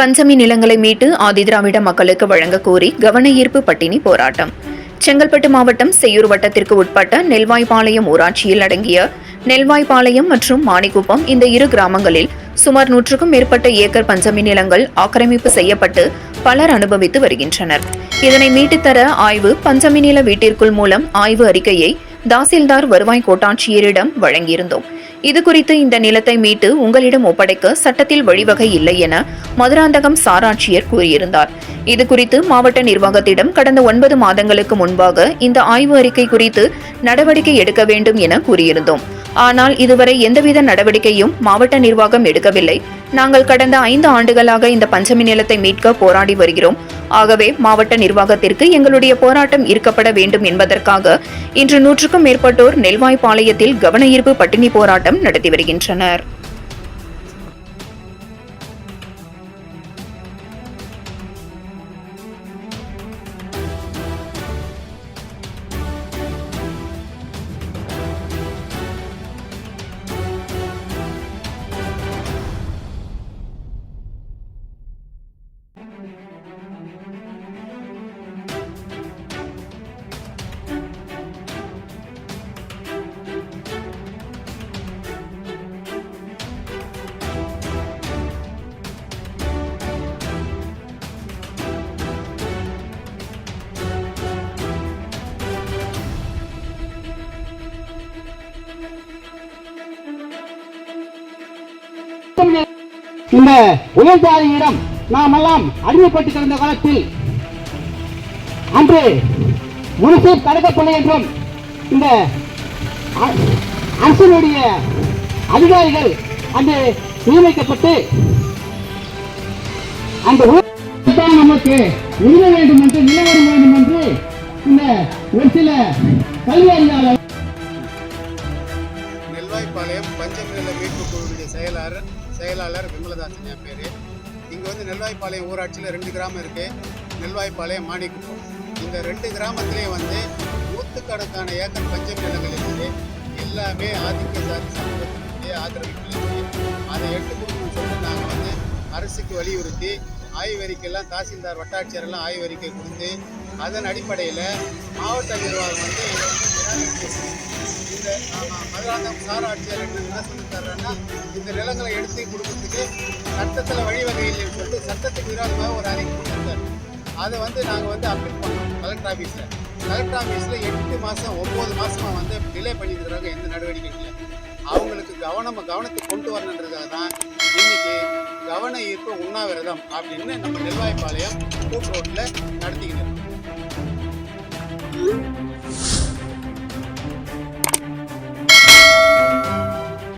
பஞ்சமி நிலங்களை மீட்டு ஆதிதிராவிட மக்களுக்கு வழங்க கோரி கவன ஈர்ப்பு பட்டினி போராட்டம். செங்கல்பட்டு மாவட்டம் செய்யூர் வட்டத்திற்கு உட்பட்ட நெல்வாய்ப்பாளையம் ஊராட்சியில் அடங்கிய நெல்வாய்ப்பாளையம் மற்றும் மாணிக்குப்பம் இந்த இரு கிராமங்களில் சுமார் 100க்கும் மேற்பட்ட ஏக்கர் பஞ்சமி நிலங்கள் ஆக்கிரமிப்பு செய்யப்பட்டு பலர் அனுபவித்து வருகின்றனர். இதனை மீட்டுத்தர ஆய்வு பஞ்சமி நில வீட்டிற்குள் மூலம் ஆய்வு அறிக்கையை தாசில்தார் வருவாய் கோட்டாட்சியரிடம் வழங்கியிருந்தோம். இதுகுறித்து இந்த நிலத்தை மீட்டு உங்களிடம் ஒப்படைக்க சட்டத்தில் வழிவகை இல்லை என மதுராந்தகம் சாராட்சியர் கூறியிருந்தார். இதுகுறித்து மாவட்ட நிர்வாகத்திடம் கடந்த 9 மாதங்களுக்கு முன்பாக இந்த ஆய்வு அறிக்கை குறித்து நடவடிக்கை எடுக்க வேண்டும் என கூறியிருந்தோம். ஆனால் இதுவரை எந்தவித நடவடிக்கையும் மாவட்ட நிர்வாகம் எடுக்கவில்லை. நாங்கள் கடந்த 5 ஆண்டுகளாக இந்த பஞ்சமி நிலத்தை மீட்க போராடி வருகிறோம். ஆகவே மாவட்ட நிர்வாகத்திற்கு எங்களுடைய போராட்டம் ஈர்க்கப்பட வேண்டும் என்பதற்காக இன்று 100க்கும் மேற்பட்டோர் நெல்வாய்ப்பாளையத்தில் கவன ஈர்ப்பு பட்டினி போராட்டம் நடத்தி வருகின்றனர். இந்த உயர்ஜாதியிடம் நாம் எல்லாம் அடிமைப்பட்டு கிடந்த காலத்தில் அன்று முனிசிப் தடுக்கப்படை என்றும் இந்த அரசினுடைய அதிகாரிகள் அன்று நியமிக்கப்பட்டு அந்த நமக்கு உரிமை வேண்டும் என்று நிலவரம் வேண்டும் என்று இந்த ஒரு சில கல்வி அதிகாரிகள் நெல்வாய்ப்பாளையம் பஞ்சமி நில மீட்பு குழுவுடைய செயலாளர் விமலதாசன் என் பேர். இங்கே வந்து நெல்வாய்ப்பாளையம் ஊராட்சியில் 2 கிராமம் இருக்குது. நெல்வாய்ப்பாளையம், மாணிக்குப்பம். இந்த 2 கிராமத்திலே வந்து 100கணக்கான ஏக்கர் பஞ்சமி நிலங்கள் இருக்குது. எல்லாமே ஆதிக்க சாதி சமூகத்தினுடைய ஆக்கிரமிப்பில் இருக்குது. அதை எடுத்து கொடுக்கணும்னு சொல்லிட்டு நாங்கள் வந்து அரசுக்கு வலியுறுத்தி ஆய்வறிக்கையெல்லாம் தாசில்தார் வட்டாட்சியரெல்லாம் ஆய்வறிக்கை கொடுத்து அதன் அடிப்படையில் மாவட்ட நிர்வாகம் வந்து இந்த மதுராந்தகம் சாராட்சியர் என்ன சொல்லி தர்றேன்னா, இந்த நிலங்களை எடுத்து கொடுக்கறதுக்கு சட்டத்தில் வழிவகை இல்லைன்னு சொல்லிட்டு சட்டத்துக்கு விரோதமாக ஒரு அறிக்கை கொடுத்துருக்காரு. அதை வந்து நாங்கள் வந்து அப்பீல் பண்ணோம் கலெக்டர் ஆஃபீஸில். கலெக்டர் ஆஃபீஸில் 8 மாதம் 9 மாதமாக வந்து டிலே பண்ணியிருக்கிறாங்க. எந்த நடவடிக்கை இல்லை. அவங்களுக்கு கவனத்தை கொண்டு வரணுன்றதுக்காக தான் இன்னைக்கு கவன ஈர்ப்பு உண்ணாவிரதம் அப்படின்னு நம்ம நெல்வாய்ப்பாளையம் கூப் ரோட்டில் நடத்திக்கிட்டு